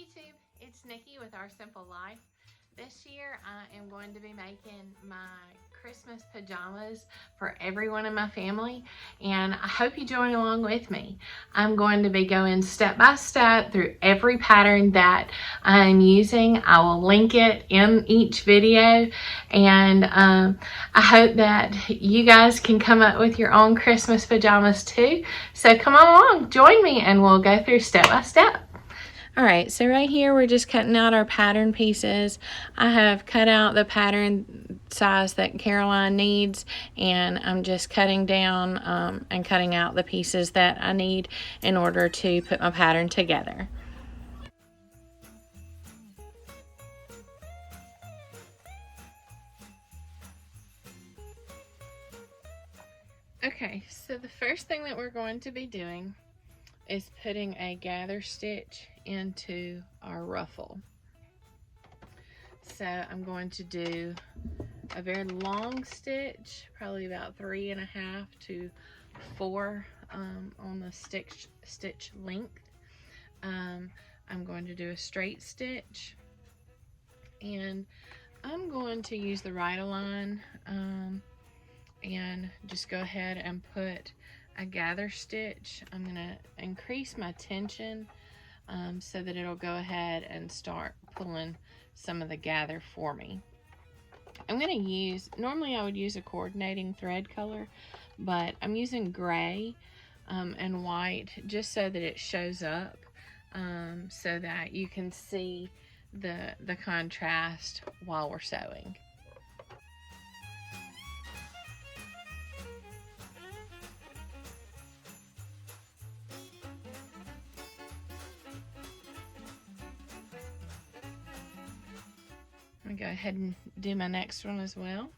YouTube, it's Nikki with Our Simple Life. This year I am going to be making my Christmas pajamas for everyone in my family, and I hope you join along with me. I'm going to be going step by step through every pattern that I'm using. I will link it in each video, and I hope that you guys can come up with your own Christmas pajamas too. So come on along, join me, and we'll go through step by step. All right, so right here we're just cutting out our pattern pieces. I have cut out the pattern size that Caroline needs, and I'm just cutting down and cutting out the pieces that I need in order to put my pattern together. Okay, so the first thing that we're going to be doing is putting a gather stitch into our ruffle. So I'm going to do a very long stitch, probably about 3.5 to 4 on the stitch length. I'm going to do a straight stitch, and I'm going to use the right align and just go ahead and put a gather stitch. I'm going to increase my tension so that it'll go ahead and start pulling some of the gather for me. I'm going to use, normally I would use a coordinating thread color, but I'm using gray and white just so that it shows up so that you can see the contrast while we're sewing. I'm going to go ahead and do my next one as well.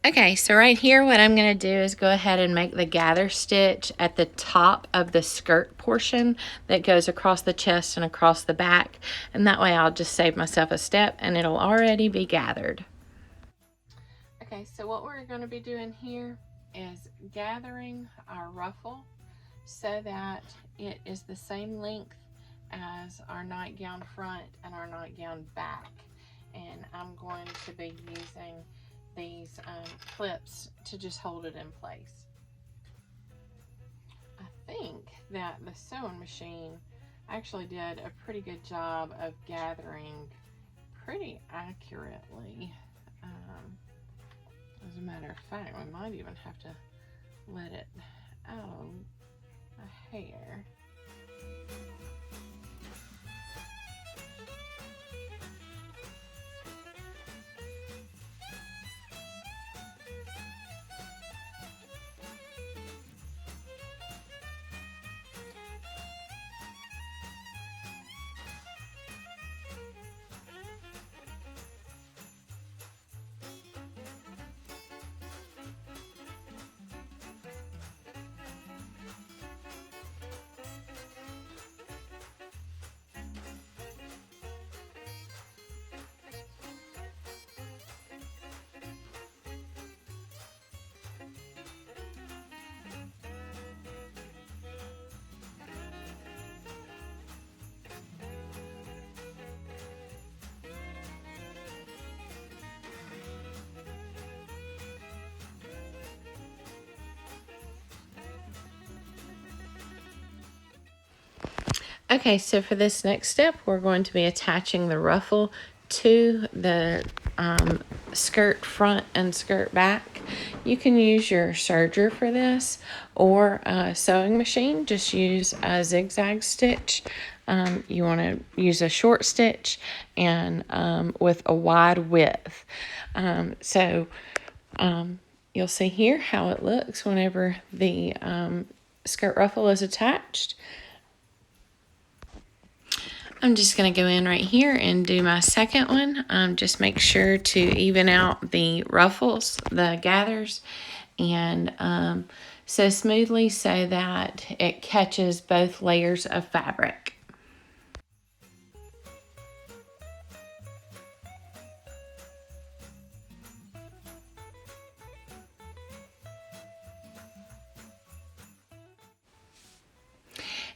Okay, so right here what I'm going to do is go ahead and make the gather stitch at the top of the skirt portion that goes across the chest and across the back, and that way I'll just save myself a step and it'll already be gathered. Okay, so what we're going to be doing here is gathering our ruffle so that it is the same length as our nightgown front and our nightgown back, and I'm going to be using these clips to just hold it in place. I think that the sewing machine actually did a pretty good job of gathering pretty accurately. As a matter of fact, we might even have to let it out a hair. Okay, so for this next step, we're going to be attaching the ruffle to the skirt front and skirt back. You can use your serger for this or a sewing machine. Just use a zigzag stitch. You want to use a short stitch and with a wide width. You'll see here how it looks whenever the skirt ruffle is attached. I'm just going to go in right here and do my second one. Just make sure to even out the ruffles, the gathers, and sew smoothly so that it catches both layers of fabric.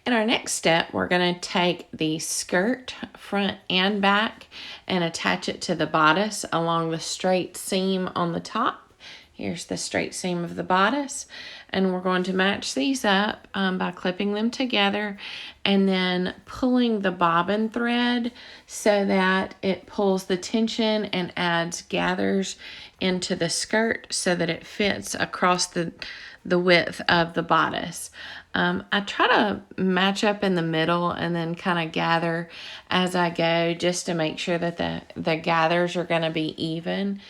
In our next step, we're going to take the skirt front and back and attach it to the bodice along the straight seam on the top. Here's the straight seam of the bodice, and we're going to match these up by clipping them together and then pulling the bobbin thread so that it pulls the tension and adds gathers into the skirt so that it fits across the width of the bodice. I try to match up in the middle and then kind of gather as I go just to make sure that the gathers are going to be even,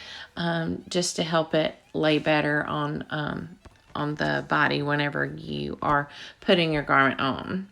just to help it lay better on the body whenever you are putting your garment on.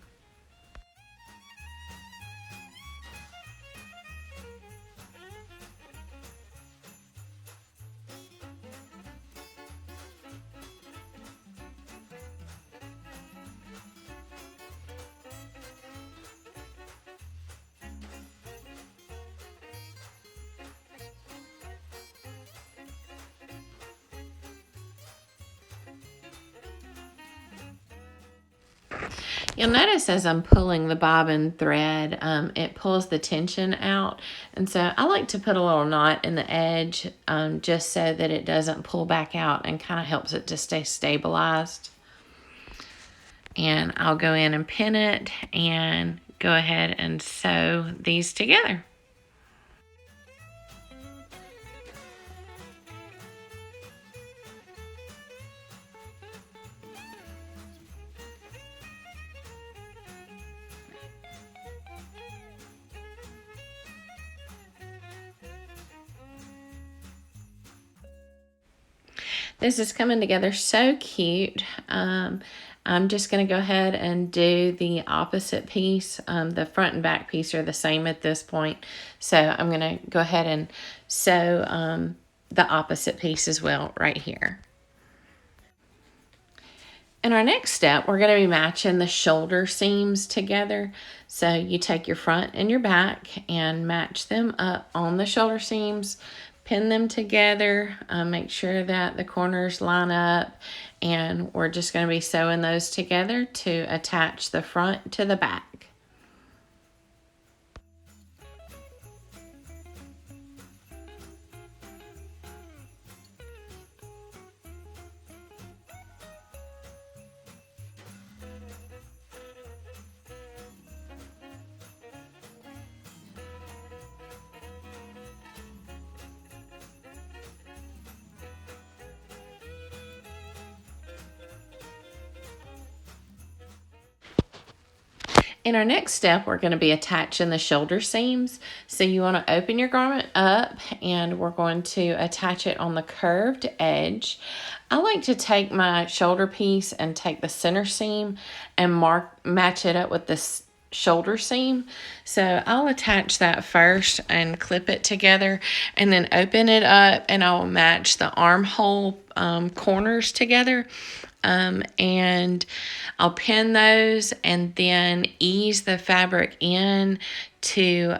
You'll notice as I'm pulling the bobbin thread, it pulls the tension out. And so I like to put a little knot in the edge just so that it doesn't pull back out and kind of helps it to stay stabilized. And I'll go in and pin it and go ahead and sew these together. This is coming together so cute. I'm just going to go ahead and do the opposite piece. The front and back piece are the same at this point. So I'm going to go ahead and sew the opposite piece as well right here. In our next step, we're going to be matching the shoulder seams together. So you take your front and your back and match them up on the shoulder seams, pin them together, make sure that the corners line up, and we're just going to be sewing those together to attach the front to the back. In our next step, we're going to be attaching the shoulder seams. So you want to open your garment up and we're going to attach it on the curved edge. I like to take my shoulder piece and take the center seam and match it up with this shoulder seam. So I'll attach that first and clip it together and then open it up, and I'll match the armhole corners together. And I'll pin those and then ease the fabric in to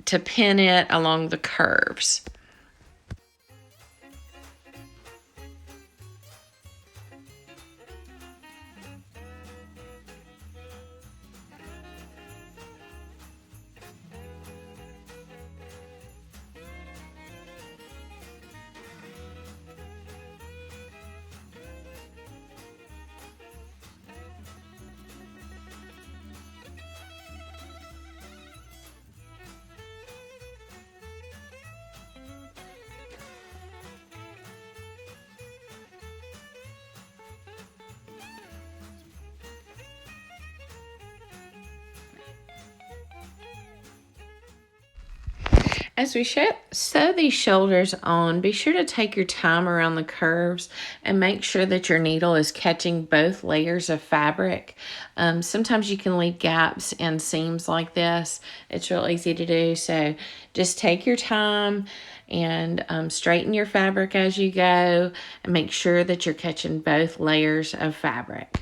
pin it along the curves. As we sew these shoulders on, be sure to take your time around the curves and make sure that your needle is catching both layers of fabric. Sometimes you can leave gaps in seams like this. It's real easy to do, so just take your time and straighten your fabric as you go and make sure that you're catching both layers of fabric.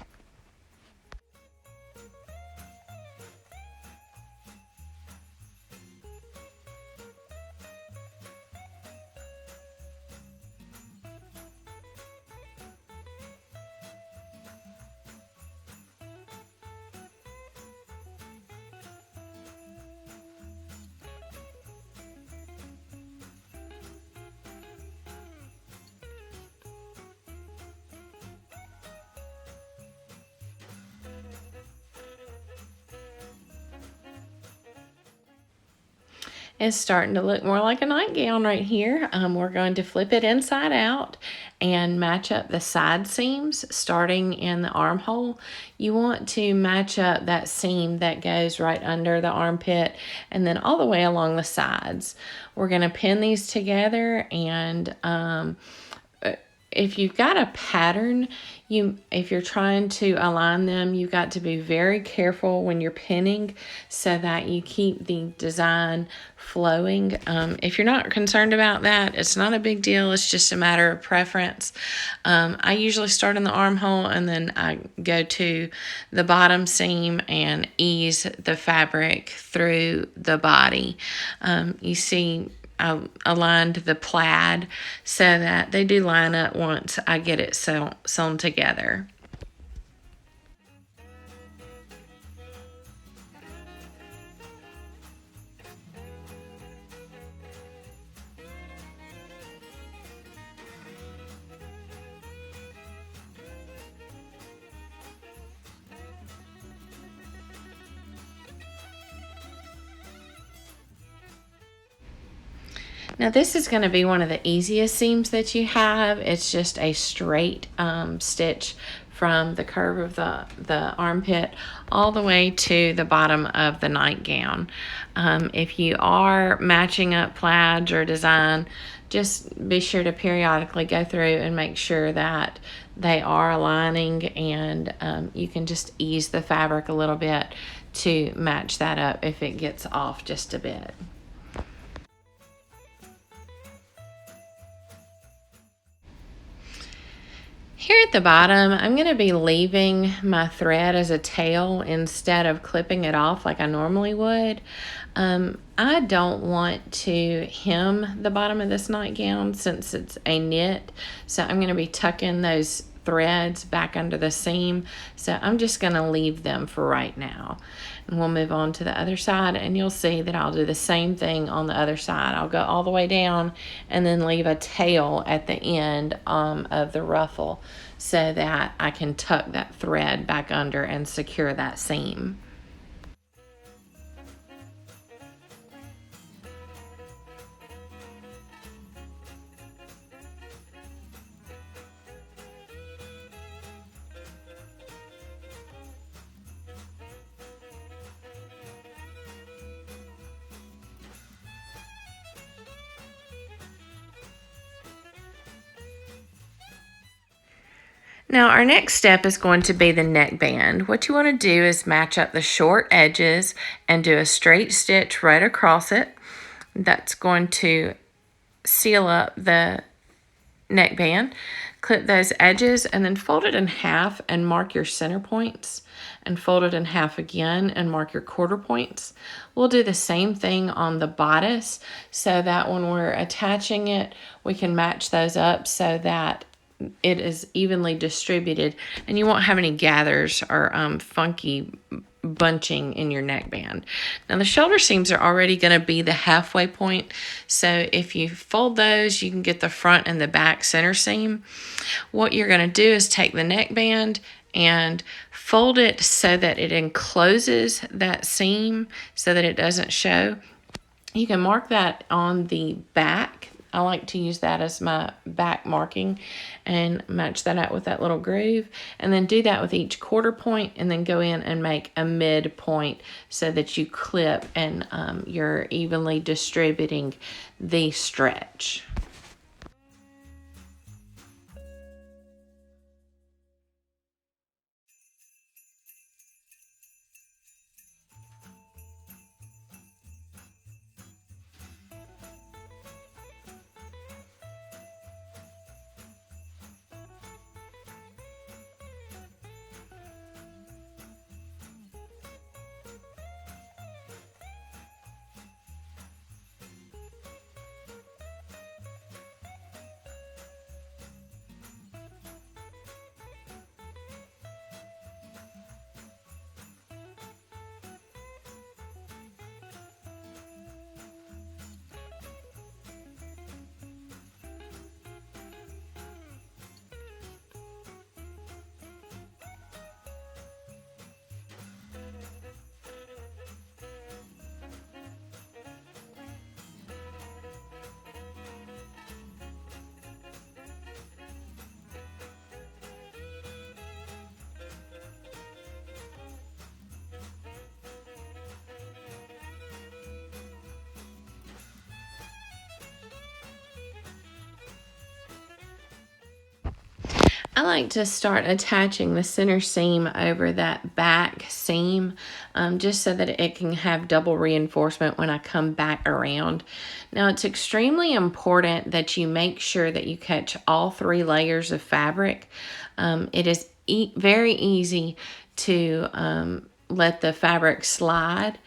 It's starting to look more like a nightgown right here. We're going to flip it inside out and match up the side seams starting in the armhole. You want to match up that seam that goes right under the armpit and then all the way along the sides. We're going to pin these together, and if you've got a pattern, if you're trying to align them, you've got to be very careful when you're pinning so that you keep the design flowing. If you're not concerned about that, it's not a big deal. It's just a matter of preference. I usually start in the armhole and then I go to the bottom seam and ease the fabric through the body. You see, I aligned the plaid so that they do line up once I get it sewn together. Now this is going to be one of the easiest seams that you have. It's just a straight stitch from the curve of the armpit all the way to the bottom of the nightgown. If you are matching up plaids or design, just be sure to periodically go through and make sure that they are aligning, and you can just ease the fabric a little bit to match that up if it gets off just a bit. Here at the bottom, I'm going to be leaving my thread as a tail instead of clipping it off like I normally would. I don't want to hem the bottom of this nightgown since it's a knit, so I'm going to be tucking those threads back under the seam, so I'm just going to leave them for right now. And we'll move on to the other side, and you'll see that I'll do the same thing on the other side. I'll go all the way down and then leave a tail at the end of the ruffle so that I can tuck that thread back under and secure that seam. Now our next step is going to be the neckband. What you want to do is match up the short edges and do a straight stitch right across it. That's going to seal up the neckband. Clip those edges and then fold it in half and mark your center points, and fold it in half again and mark your quarter points. We'll do the same thing on the bodice so that when we're attaching it, we can match those up so that it is evenly distributed and you won't have any gathers or funky bunching in your neckband. Now the shoulder seams are already going to be the halfway point, so if you fold those, you can get the front and the back center seam. What you're going to do is take the neckband and fold it so that it encloses that seam so that it doesn't show. You can mark that on the back I like to use that as my back marking and match that out with that little groove, and then do that with each quarter point, and then go in and make a mid point so that you clip and you're evenly distributing the stretch. I like to start attaching the center seam over that back seam, just so that it can have double reinforcement when I come back around. Now, it's extremely important that you make sure that you catch all 3 layers of fabric. It is very easy to let the fabric slide,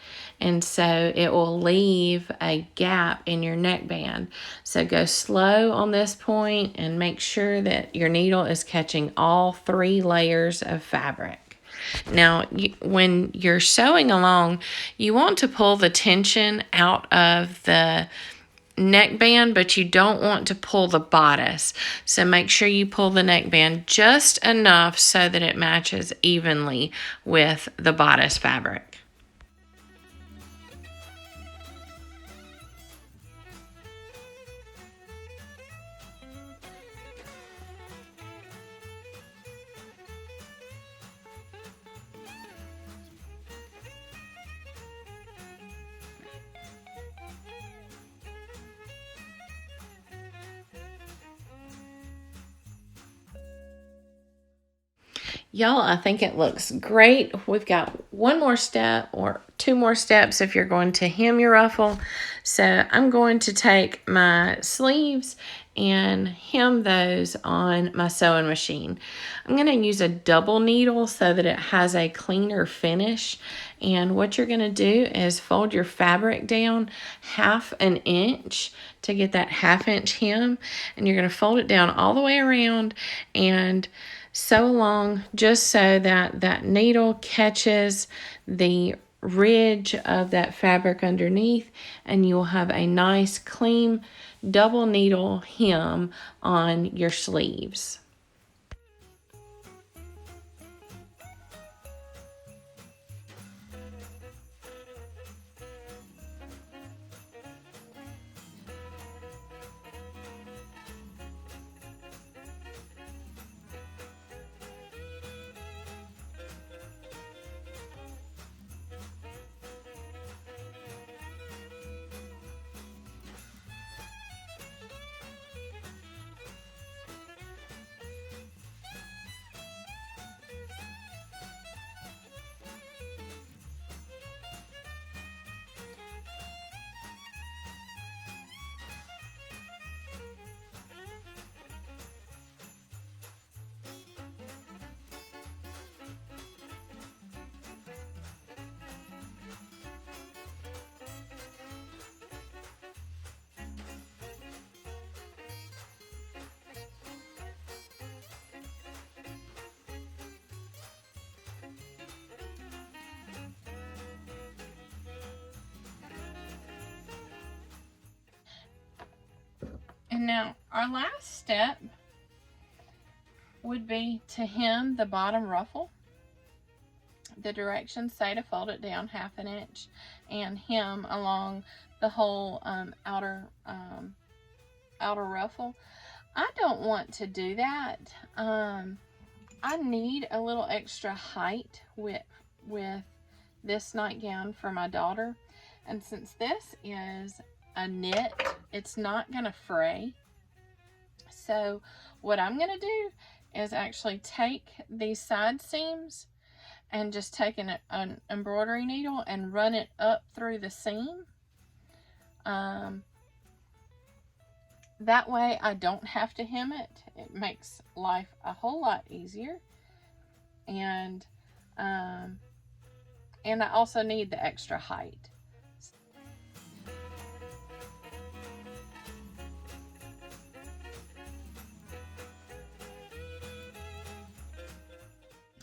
and so it will leave a gap in your neckband. So go slow on this point and make sure that your needle is catching all 3 layers of fabric. Now, when you're sewing along, you want to pull the tension out of the neckband, but you don't want to pull the bodice. So make sure you pull the neckband just enough so that it matches evenly with the bodice fabric. Y'all, I think it looks great. We've got one more step or 2 more steps if you're going to hem your ruffle. So I'm going to take my sleeves and hem those on my sewing machine. I'm going to use a double needle so that it has a cleaner finish. And what you're going to do is fold your fabric down 1/2 inch to get that 1/2 inch hem. And you're going to fold it down all the way around and sew along just so that that needle catches the ridge of that fabric underneath, and you'll have a nice clean double needle hem on your sleeves. And now our last step would be to hem the bottom ruffle. The directions say to fold it down 1/2 inch and hem along the whole outer outer ruffle. I don't want to do that. I need a little extra height with this nightgown for my daughter. And since this is a knit, it's not going to fray. So what I'm going to do is actually take these side seams and just take an embroidery needle and run it up through the seam. That way I don't have to hem it. It makes life a whole lot easier. And I also need the extra height.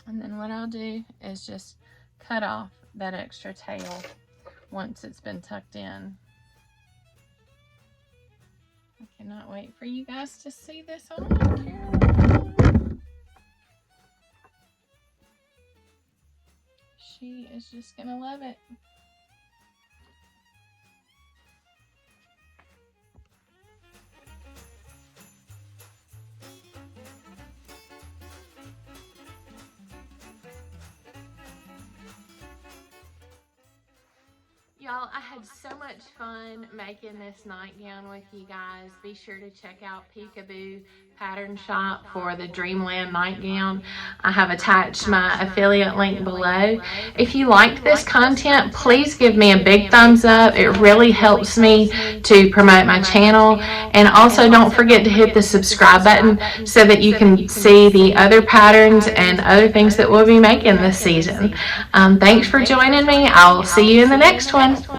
And then what I'll do is just cut off that extra tail once it's been tucked in. I cannot wait for you guys to see this on camera. She is just gonna love it. Y'all, I had so much fun making this nightgown with you guys. Be sure to check out Peekaboo Pattern Shop for the Dreamland Nightgown. I have attached my affiliate link below. If you liked this content, please give me a big thumbs up. It really helps me to promote my channel. And also don't forget to hit the subscribe button so that you can see the other patterns and other things that we'll be making this season. Thanks for joining me. I'll see you in the next one.